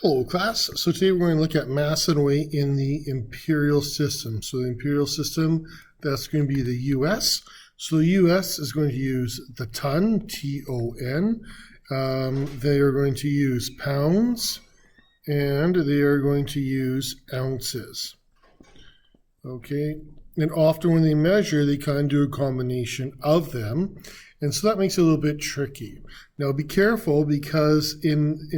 Hello class. So today we're going to look at mass and weight in the imperial system. So the imperial system, that's going to be the US. So the US is going to use the ton, T-O-N. They are going to use pounds, and they are going to use ounces. Okay, and often when they measure, they kind of do a combination of them. And so that makes it a little bit tricky. Now be careful, because in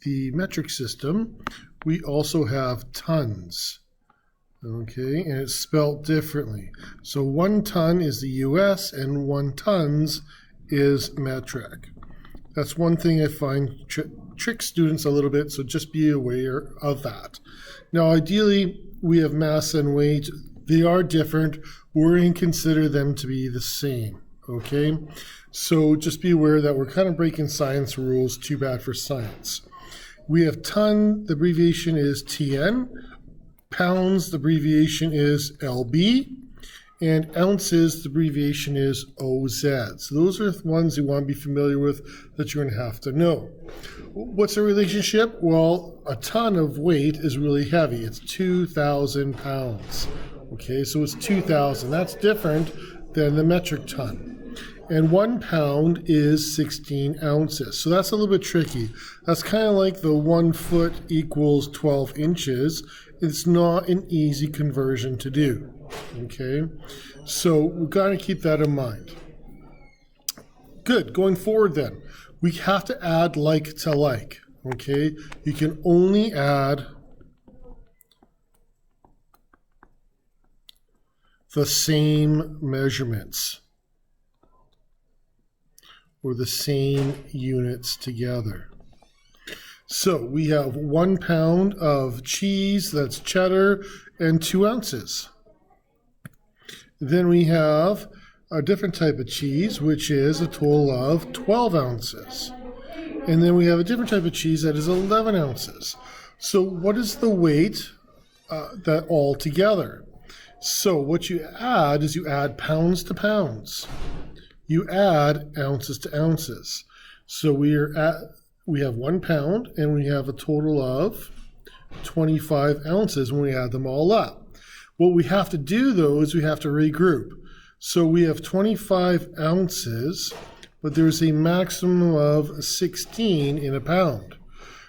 the metric system, we also have tons, okay, and it's spelled differently. So 1 ton is the US and 1 tons is metric. That's one thing I find tricks students a little bit, so just be aware of that. Now ideally, we have mass and weight. They are different. We're going to consider them to be the same, okay? So just be aware that we're kind of breaking science rules. Too bad for science. We have ton, the abbreviation is TN. Pounds, the abbreviation is LB. And ounces, the abbreviation is OZ. So those are the ones you want to be familiar with that you're going to have to know. What's the relationship? Well, a ton of weight is really heavy. It's 2,000 pounds. Okay, so it's 2,000. That's different than the metric ton. And 1 pound is 16 ounces. So that's a little bit tricky. That's kind of like the 1 foot equals 12 inches. It's not an easy conversion to do. Okay, so we've got to keep that in mind. Good, going forward then, we have to add like to like. Okay, you can only add the same measurements or the same units together. So we have 1 pound of cheese, that's cheddar, and 2 ounces. Then we have a different type of cheese, which is a total of 12 ounces. And then we have a different type of cheese that is 11 ounces. So what is the weight that all together? So what you add is you add pounds to pounds. You add ounces to ounces. So we have 1 pound and we have a total of 25 ounces when we add them all up. What we have to do though is we have to regroup. So we have 25 ounces, but there's a maximum of 16 in a pound.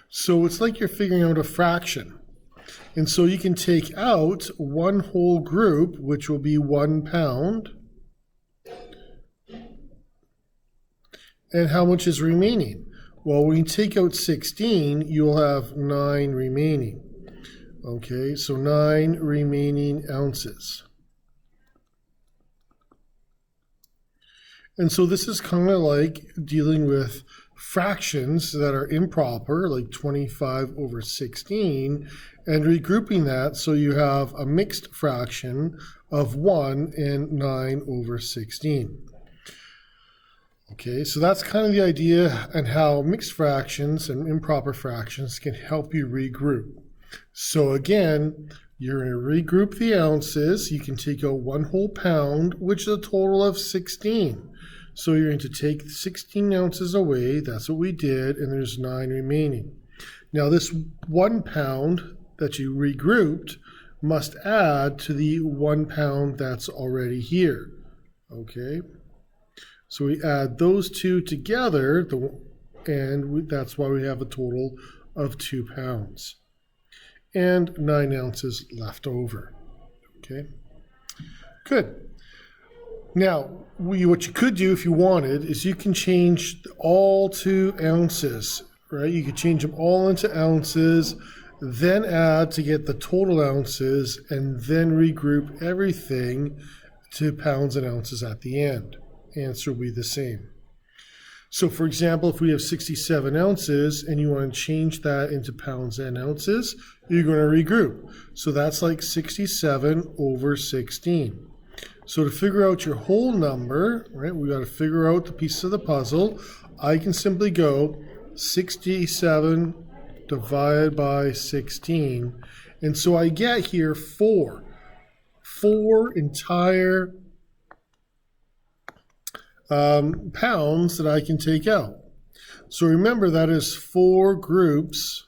So it's like you're figuring out a fraction. And so you can take out one whole group, which will be 1 pound. And how much is remaining? Well, when you take out 16, you'll have 9 remaining. Okay, so 9 remaining ounces. And so this is kind of like dealing with fractions that are improper, like 25 over 16, and regrouping that so you have a mixed fraction of 1 and 9 over 16. Okay, so that's kind of the idea and how mixed fractions and improper fractions can help you regroup. So again, you're going to regroup the ounces. You can take out 1 whole pound, which is a total of 16. So you're going to take 16 ounces away. That's what we did, and there's 9 remaining. Now this 1 pound that you regrouped must add to the 1 pound that's already here. Okay. So we add those two together, and that's why we have a total of 2 pounds. And 9 ounces left over. Okay, good. Now, what you could do if you wanted is you can change all to ounces, right? You could change them all into ounces, then add to get the total ounces, and then regroup everything to pounds and ounces at the end. Answer will be the same. So for example, if we have 67 ounces and you want to change that into pounds and ounces, you're going to regroup. So that's like 67 over 16. So to figure out your whole number, right, we got to figure out the pieces of the puzzle. I can simply go 67 divided by 16. And so I get here 4 entire pounds that I can take out. So remember, that is 4 groups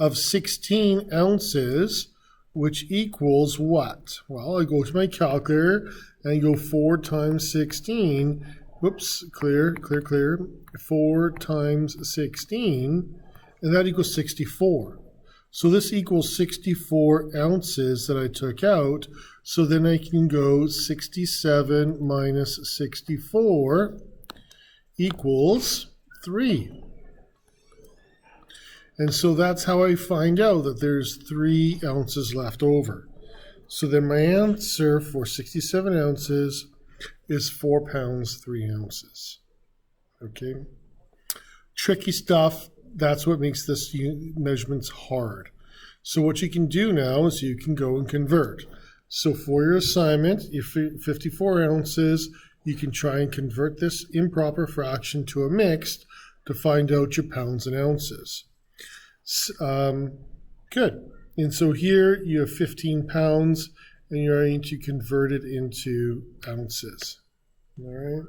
of 16 ounces, which equals what? Well, I go to my calculator and I go 4 times 16. Whoops, clear. 4 times 16, and that equals 64. So this equals 64 ounces that I took out. So then I can go 67 minus 64 equals 3. And so that's how I find out that there's 3 ounces left over. So then my answer for 67 ounces is 4 pounds, 3 ounces. Okay. Tricky stuff. That's what makes this measurements hard. So what you can do now is you can go and convert. So for your assignment, if 54 ounces, you can try and convert this improper fraction to a mixed to find out your pounds and ounces. Good. And so here you have 15 pounds and you're going to convert it into ounces. All right.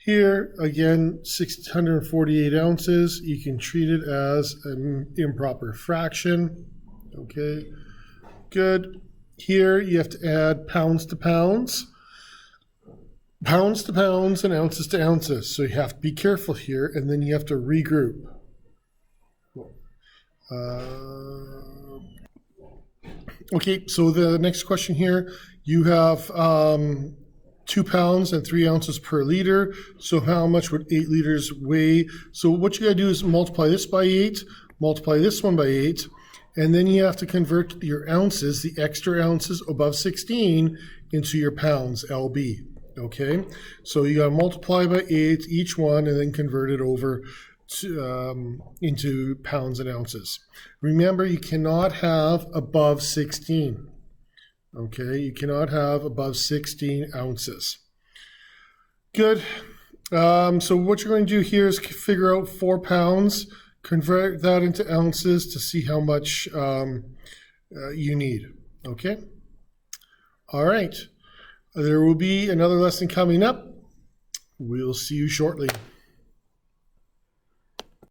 Here, again, 648 ounces. You can treat it as an improper fraction. Okay, good. Here, you have to add pounds to pounds, and ounces to ounces. So you have to be careful here, and then you have to regroup. Okay, so the next question here, you have 2 pounds and 3 ounces per liter. So how much would 8 liters weigh? So what you gotta do is multiply this by 8, multiply this one by 8, and then you have to convert your ounces, the extra ounces above 16, into your pounds, LB, okay? So you gotta multiply by 8 each one and then convert it over to, into pounds and ounces. Remember, you cannot have above 16. Okay, you cannot have above 16 ounces. Good. So what you're going to do here is figure out 4 pounds, convert that into ounces to see how much you need. Okay? All right. There will be another lesson coming up. We'll see you shortly.